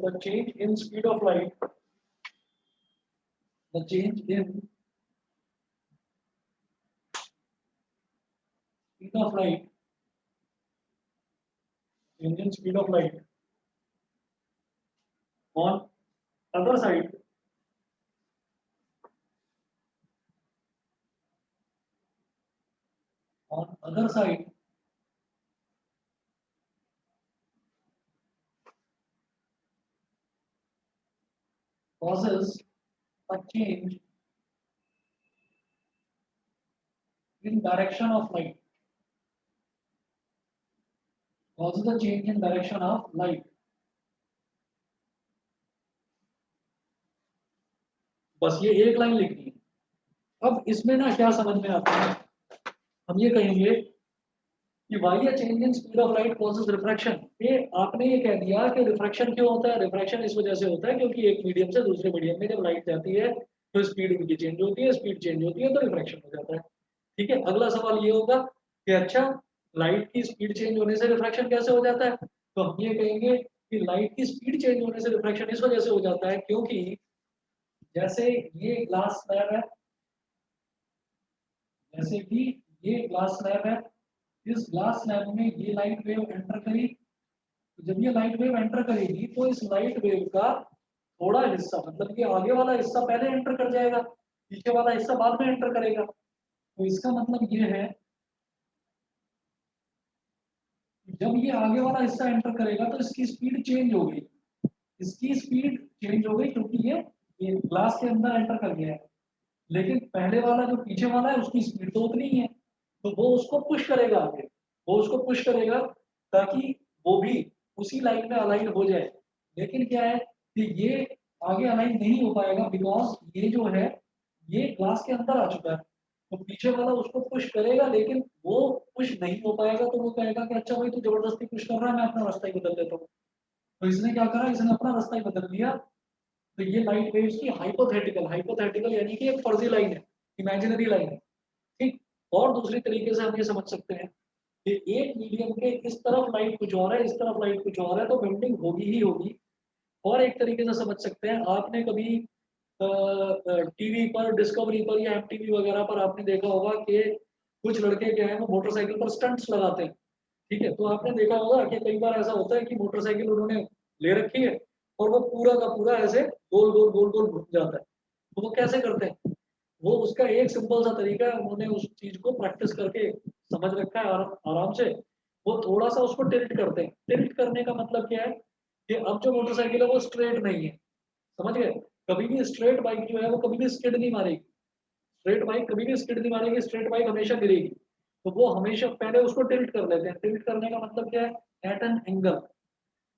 the change in speed of light the change in speed of light change in speed of light on other side causes a change in direction of light causes a change in direction of light बस ये एक लाइन लिखनी है। अब इसमें ना क्या समझ में आता है, हम ये कहेंगे कि why a change in speed of light causes refraction. ये आपने ये कह दिया कि रिफ्रैक्शन क्यों होता है, रिफ्रैक्शन इस वजह से होता है क्योंकि एक मीडियम से दूसरे मीडियम में जब लाइट जाती है तो स्पीड उनकी चेंज होती है, स्पीड चेंज होती है तो रिफ्रैक्शन हो जाता है। ठीक है, अगला सवाल ये होगा कि अच्छा लाइट की स्पीड चेंज होने से रिफ्रैक्शन कैसे हो जाता है, तो हम ये कहेंगे कि लाइट की स्पीड चेंज होने से रिफ्रैक्शन इस वजह से हो जाता है क्योंकि जैसे ये ग्लास स्लैब है, जैसे कि ये ग्लास स्लैब है, इस ग्लास स्लैब में ये लाइट वेव एंटर करी, तो जब ये लाइट वेव एंटर करेगी तो इस लाइट वेव का थोड़ा हिस्सा, मतलब कि आगे वाला हिस्सा पहले एंटर कर जाएगा, पीछे वाला हिस्सा बाद में एंटर करेगा। तो इसका मतलब ये है कि जब ये आगे वाला हिस्सा एंटर करेगा तो इसकी स्पीड चेंज हो गई, इसकी स्पीड चेंज हो गई क्योंकि ये ग्लास के अंदर एंटर कर गया है। लेकिन पहले वाला जो पीछे वाला है उसकी स्पीड तो उतनी ही है, तो वो उसको पुश करेगा आगे, वो उसको पुश करेगा ताकि वो भी उसी लाइन में अलाइन हो जाए। लेकिन क्या है कि ये आगे अलाइन नहीं हो पाएगा बिकॉज ये जो है ये ग्लास के अंदर आ चुका है, तो पीछे वाला उसको पुश करेगा लेकिन वो पुश नहीं हो पाएगा, तो वो कहेगा कि अच्छा भाई तू जबरदस्ती पुश कर रहा है, मैं अपना रास्ता ही बदल देता हूँ। तो इसने क्या करा, इसने अपना रास्ता ही बदल दिया। तो ये लाइट वेव्स की हाइपोथेटिकल, हाइपोथेटिकल यानी कि एक फर्जी लाइन है, इमेजिनरी लाइन है। ठीक, और दूसरी तरीके से हम ये समझ सकते हैं कि एक मीडियम के इस तरफ लाइट कुछ और है, इस तरफ लाइट कुछ और है, तो बेंडिंग होगी ही होगी। और एक तरीके से समझ सकते हैं, आपने कभी टीवी पर, डिस्कवरी पर या एमटीवी वगैरह पर आपने देखा होगा कि कुछ लड़के क्या है वो मोटरसाइकिल पर स्टंट्स लगाते हैं। ठीक है, तो आपने देखा होगा कि कई बार ऐसा होता है कि मोटरसाइकिल उन्होंने ले रखी है और वो पूरा का पूरा ऐसे गोल गोल गोल गोल घूम जाता है। तो वो कैसे करते हैं, वो उसका एक सिंपल सा तरीका है, उन्होंने उस चीज को प्रैक्टिस करके समझ रखा है आराम से। वो थोड़ा सा उसको टिल्ट करते हैं। टिल्ट करने का मतलब क्या है कि अब जो मोटरसाइकिल है वो स्ट्रेट नहीं है, समझ गए। कभी भी स्ट्रेट बाइक जो है वो कभी भी स्किड नहीं मारेगी, स्ट्रेट बाइक कभी भी स्किड नहीं मारेगी, स्ट्रेट बाइक हमेशा गिरेगी। तो वो हमेशा पहले उसको टिल्ट कर लेते हैं। टिल्ट करने का मतलब क्या है, एट एन एंगल,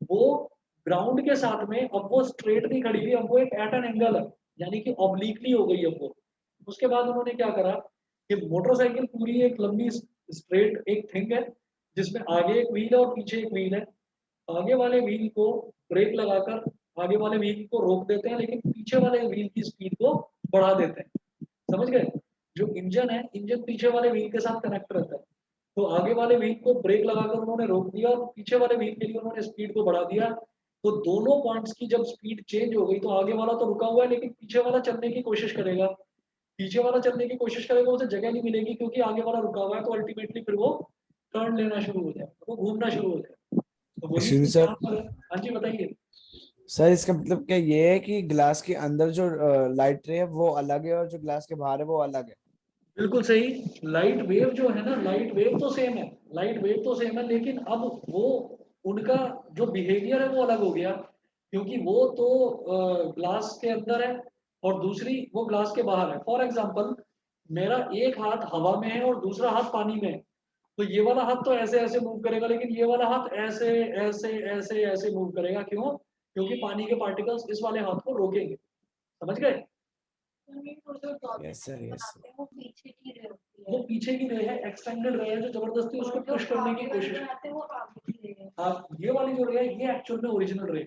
वो ग्राउंड के साथ में अब वो स्ट्रेट नहीं खड़ी हुई, अब वो एक एट एन एंगल है, यानी कि ऑब्लिकली हो गई अब वो। उसके बाद उन्होंने क्या करा कि मोटरसाइकिल पूरी एक लंबी स्ट्रेट एक थिंग है जिसमें आगे एक व्हील है और पीछे एक व्हील है। आगे वाले व्हील को ब्रेक लगाकर आगे वाले व्हील को रोक देते हैं, लेकिन पीछे वाले व्हील की स्पीड को बढ़ा देते हैं, समझ गए। जो इंजन है, इंजन पीछे वाले व्हील के साथ कनेक्ट रहता है, तो आगे वाले व्हील को ब्रेक लगाकर उन्होंने रोक दिया और पीछे वाले व्हील के लिए उन्होंने स्पीड को बढ़ा दिया। तो दोनों पॉइंट्स की जब स्पीड चेंज हो गई तो आगे वाला तो रुका हुआ है लेकिन पीछे वाला चलने की कोशिश करेगा, पीछे वाला चलने की कोशिश करेगा, उसे जगह नहीं मिलेगी क्योंकि आगे वाला रुका हुआ है, तो अल्टीमेटली फिर वो टर्न लेना शुरू हो जाएगा, वो घूमना शुरू हो जाएगा। तो वही एक्सक्यूज चीज सर, यहाँ पर है। हाँ जी बताइए। सर इसका मतलब क्या ये है कि ग्लास के अंदर जो लाइट रे है वो अलग है और जो ग्लास के बाहर है वो अलग है? बिल्कुल सही, लाइट वेव जो है ना, लाइट वेव तो सेम है, लाइट वेव तो सेम है, लेकिन अब वो उनका जो बिहेवियर है वो अलग हो गया क्योंकि वो तो ग्लास के अंदर है और दूसरी वो ग्लास के बाहर है। फॉर एग्जांपल, मेरा एक हाथ हवा में है और दूसरा हाथ पानी में है, तो ये वाला हाथ तो ऐसे ऐसे मूव करेगा लेकिन ये वाला हाथ ऐसे ऐसे ऐसे ऐसे मूव करेगा। क्यों? क्योंकि पानी के पार्टिकल्स इस वाले हाथ को रोकेंगे, समझ गए। Yes sir, yes sir. वो पीछे की रे होती वो है, पीछे की रे है, एक्सटेंडेड रे है, जो जबरदस्ती उसको और जो पुश करने की आगे कोशिश। वाले आते हैं वो आगे की रे है। हाँ, ये वाली जो रे है ये एक्चुअल में ओरिजिनल रे,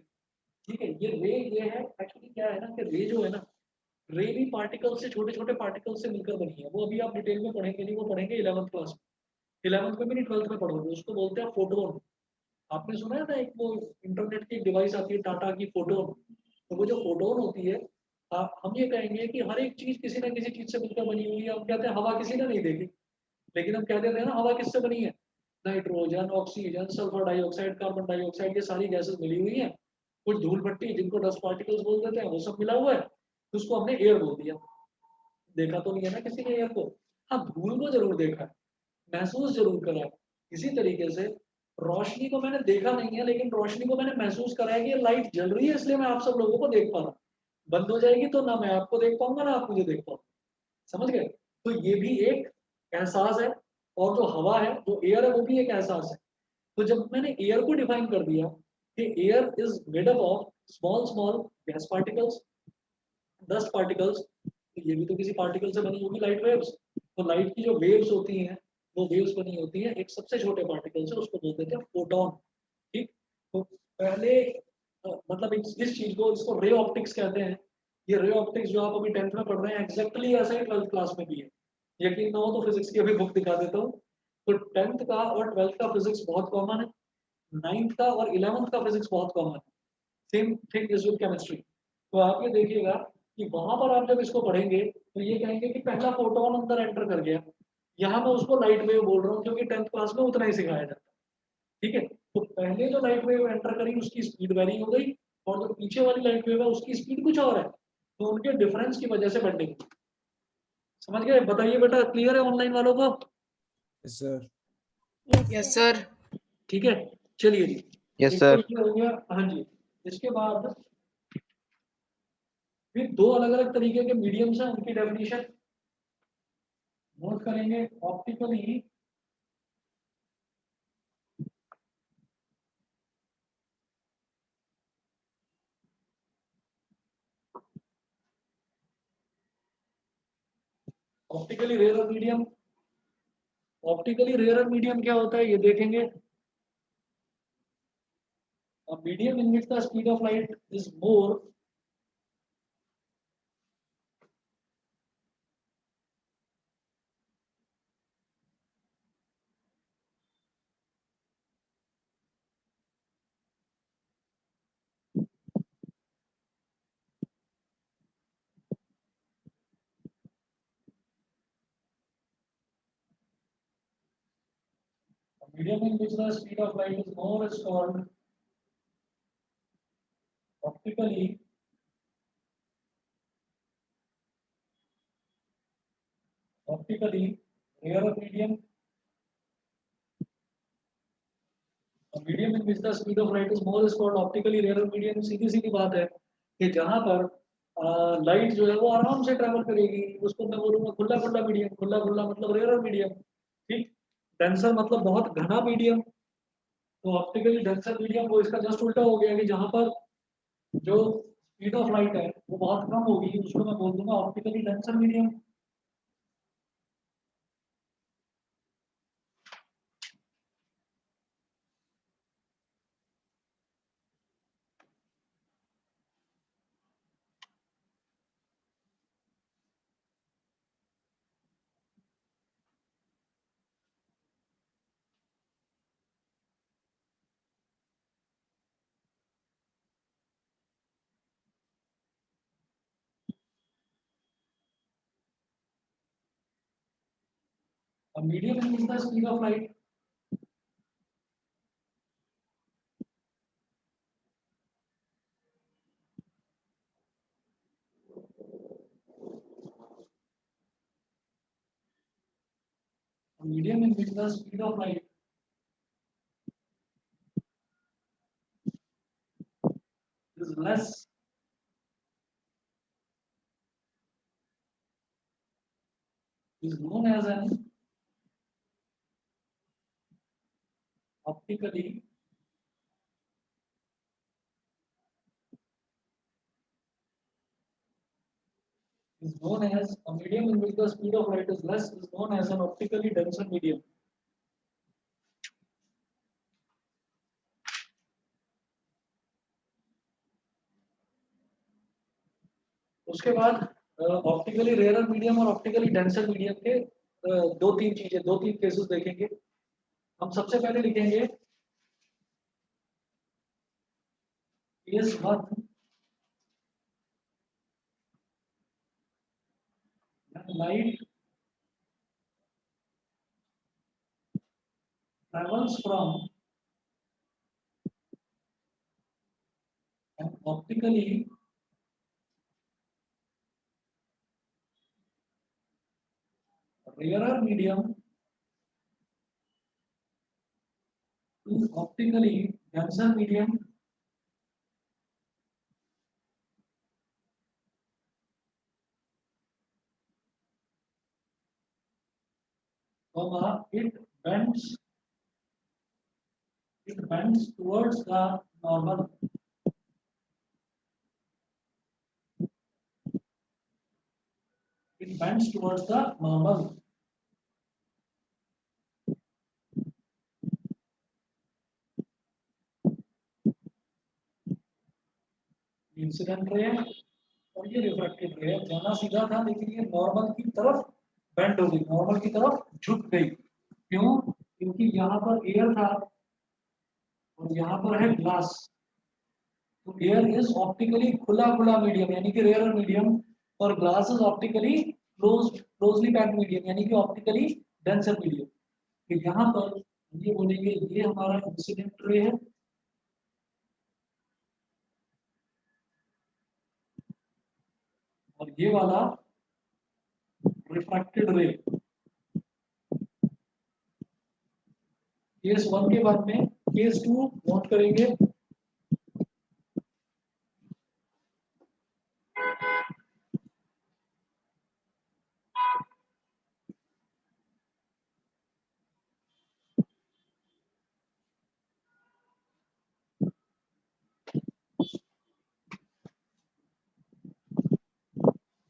ठीक है। ये रे ये है एक्चुअली क्या है ना कि रे जो है ना, रे भी पार्टिकल से, छोटे छोटे पार्टिकल से मिलकर बनी है। वो अभी आप डिटेल में पढ़ेंगे नहीं, वो पढ़ेंगे 11th क्लास में, 11th में भी नहीं 12th में पढ़ोगे, उसको बोलते हैं फोटोन। आपने सुना है ना, एक वो इंटरनेट की डिवाइस आती है टाटा की, फोटोन। तो वो जो फोटोन होती है, हम ये कहेंगे कि हर एक चीज किसी ना किसी चीज से मिलकर बनी हुई है। हम कहते हैं हवा किसी ने नहीं देखी, लेकिन हम कह देते हैं ना हवा किससे बनी है, nitrogen, oxygen, sulphur dioxide, carbon dioxide, ये सारी गैसेस मिली हुई हैं। कुछ धूल भट्टी जिनको डस्ट पार्टिकल्स बोल देते हैं वो सब मिला हुआ है, तो उसको हमने एयर बोल दिया। देखा तो नहीं है ना किसी ने एयर को, हाँ धूल को जरूर देखा है, महसूस जरूर करा है। इसी तरीके से रोशनी को मैंने देखा नहीं है लेकिन रोशनी को मैंने महसूस करा है कि ये लाइट जल रही है, इसलिए मैं आप सब लोगों को देख पा रहा हूँ। बंद हो जाएगी तो ना मैं आपको देख पाऊंगा ना आप मुझे देख पाऊंगा, समझ गए। तो ये भी एक एहसास है, और जो हवा है, जो एयर है, वो भी एक एहसास है। तो जब मैंने एयर को डिफाइन कर दिया कि air is made up of small small gas particles, dust particles, तो ये भी तो किसी पार्टिकल से बनी होगी लाइट वेव्स। तो लाइट की जो वेव्स होती हैं वो वेव्स बनी होती है एक सबसे छोटे पार्टिकल से, उसको बोलते हैं फोटोन। ठीक, तो पहले मतलब इस चीज को, इसको रे ऑप्टिक्स कहते हैं। ये रे ऑप्टिक्स जो आप अभी 10th में पढ़ रहे हैं एग्जैक्टली ऐसा ही 12th क्लास में भी है। यकीन ना हो तो फिजिक्स की अभी बुक दिखा देता हूँ। तो 10th का और 12th का फिजिक्स बहुत कॉमन है, 9th का और 11th का फिजिक्स बहुत कॉमन है। Same thing is with chemistry. तो आप ये देखिएगा कि वहां पर आप जब इसको पढ़ेंगे तो ये कहेंगे कि पहला फोटोन अंदर एंटर कर गया। यहाँ मैं उसको लाइट वेव बोल रहा हूँ क्योंकि 10th क्लास में उतना ही सिखाया जाता है। ठीक है, तो पहले जो लाइट वेव एंटर करी उसकी स्पीड वेरी हो गई, और जो पीछे वाली लाइट वेव है उसकी स्पीड कुछ और है, तो उनके डिफरेंस की वजह से बेंडिंग। समझ गए? बताइए बेटा, क्लियर है ऑनलाइन वालों को? Yes sir. Yes, sir. ठीक है, चलिए जी। Yes, एक तो sir. ये हो गया, हाँ जी। इसके बाद फिर दो अलग अलग तरीके के मीडियम्स हैं, उनकी डेफिनेशन नोट करेंगे। Optically optically rare medium. Optically rare medium क्या होता है ये देखेंगे। A medium in which the speed of light is more a medium in which the speed of light is more is called optically rarer medium. A medium in which the speed of light is more is called optically rarer medium। सीधी सीधी बात है कि जहां पर लाइट जो है वो आराम से ट्रेवल करेगी, उसको मैं बोलूंगा खुला खुला मीडियम। खुला खुला मतलब रेयर मीडियम। ठीक, डेंसर मतलब बहुत घना मीडियम। तो ऑप्टिकली डेंसर मीडियम वो इसका जस्ट उल्टा हो गया कि जहां पर जो स्पीड ऑफ लाइट है वो बहुत कम होगी, उसको मैं बोल दूंगा optically denser medium. A medium is the speed of light। A medium in which the speed of light is less is known as an optically is known as a medium in which the speed of light is less is known as an optically denser medium। उसके बाद ऑप्टिकली रेयर मीडियम और ऑप्टिकली डेंसर मीडियम के दो तीन चीजें, दो तीन केसेस देखेंगे। हम सबसे पहले लिखेंगे case one, light travels from an optically rarer medium to optically denser medium comma it bends towards the normal। It bends towards the normal। Incident ray है और ये रिफ्रैक्टेड रे है। जाना सीधा था लेकिन ये नॉर्मल की तरफ बेंड हो गई, नॉर्मल की तरफ झुक गई। क्यों? क्योंकि यहाँ पर एयर था और यहाँ पर है ग्लास। तो एयर इज ऑप्टिकली खुला खुला मीडियम यानी कि रेयर मीडियम, और glass is optically closely packed medium यानी कि ऑप्टिकली डेंसर मीडियम। तो यहाँ पर ये बोलेंगे ये हमारा इंसिडेंट रे है और ये वाला रिफ्रैक्टेड रे। केस 1 के बाद में केस 2 नोट करेंगे।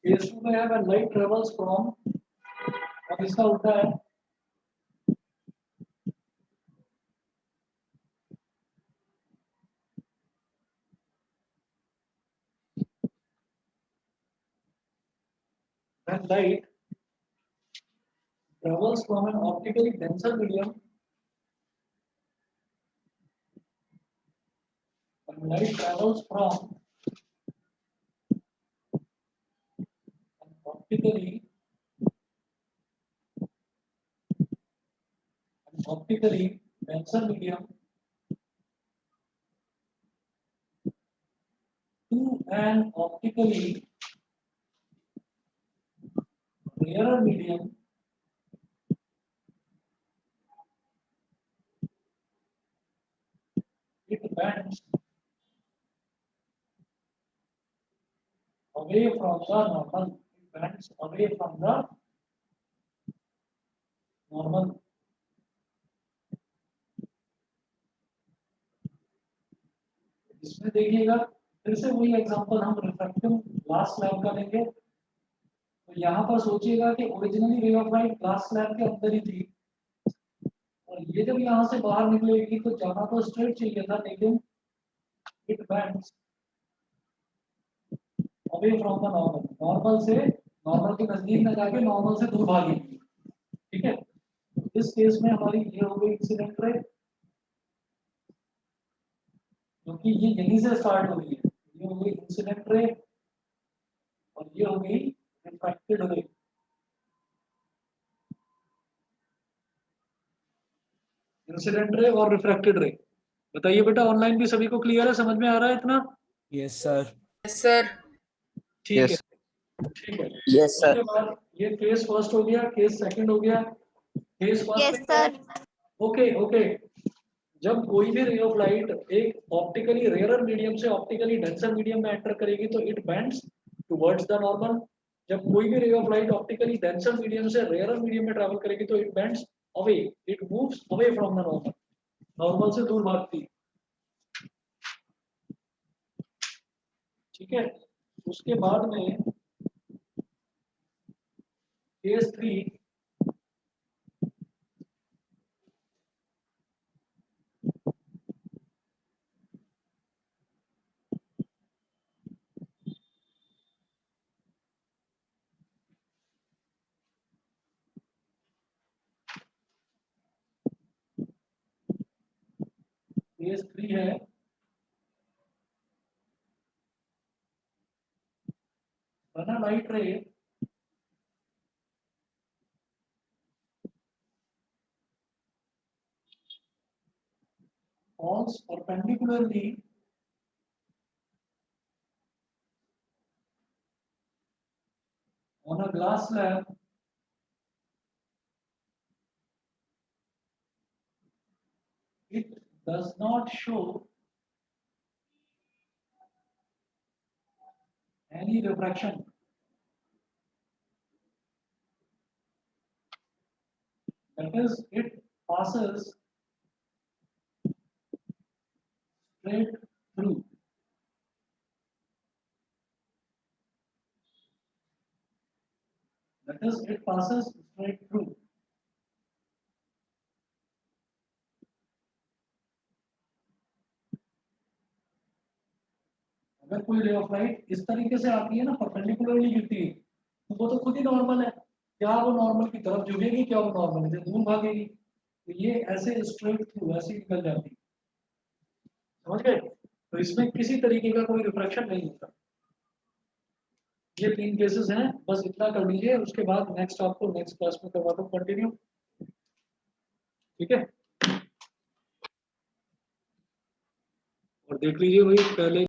केस 2 में है when light travels from, अब इसका उल्टा है। When light travels from an optically denser medium, when light travels from an optically denser medium to an optically rarer medium, it bends away from the normal. It bends away from the normal. इसमें देखिएगा फिर से वही एग्जांपल हम रिफ्रैक्टिव ग्लास स्लैब का लेंगे। तो यहाँ पर सोचिएगा कि ओरिजिनली रे ऑफ लाइट ग्लास स्लैब के अंदर ही थी और ये जब यहाँ से बाहर निकलेगी तो जाना तो स्ट्रेट चाहिए था, लेकिन it bends away from the normal. Normal से नॉर्मल के नजदीक न जाके नॉर्मल से दूर भागेगी। ठीक है, इस केस में हमारी ये हो गई इंसिडेंट रे, क्योंकि ये यहीं से स्टार्ट हो रही है। ये हो गई इंसिडेंट रे और ये हो गई रिफ्रैक्टेड रे। इंसिडेंट रे और रिफ्रैक्टेड रे। बताइए बेटा, ऑनलाइन भी सभी को क्लियर है, समझ में आ रहा है इतना? Yes sir. Yes, sir. ठीक है, Yes. ठीक है। Yes, sir. उसके बाद ये केस फर्स्ट हो गया, केस सेकंड हो गया। Case first Yes, sir. Okay okay. जब कोई भी रे ऑफ लाइट एक ऑप्टिकली रेयर मीडियम से ऑप्टिकली डेंसर मीडियम में एंटर करेगी तो it bends towards the normal. जब कोई भी ray of light optically denser medium से रेयर मीडियम में ट्रैवल करेगी तो it bends away, it moves away from the normal. Normal से दूर भागती। ठीक है, उसके बाद में केस 3, केस 3 है when a light ray falls perpendicularly on a glass slab it does not show any refraction. That is, it passes straight through. That is, it passes straight through. अगर कोई रे ऑफ लाइट इस तरीके से आती है ना, परपेंडिकुलरली गिरती है, तो वो तो खुद ही नॉर्मल है। क्या वो नॉर्मल की तरफ झुकेगी, क्या वो नॉर्मल से दूर भागेगी? तो ये ऐसे स्ट्रेट थ्रू ऐसे निकल जाती है, समझ गए? तो इसमें किसी तरीके का कोई रिफ्रैक्शन नहीं होता। ये 3 केसेस हैं, बस इतना कर लीजिए, उसके बाद नेक्स्ट आपको नेक्स्ट क्लास में करवाता हूँ कंटिन्यू। ठीक है, और देख लीजिए वही पहले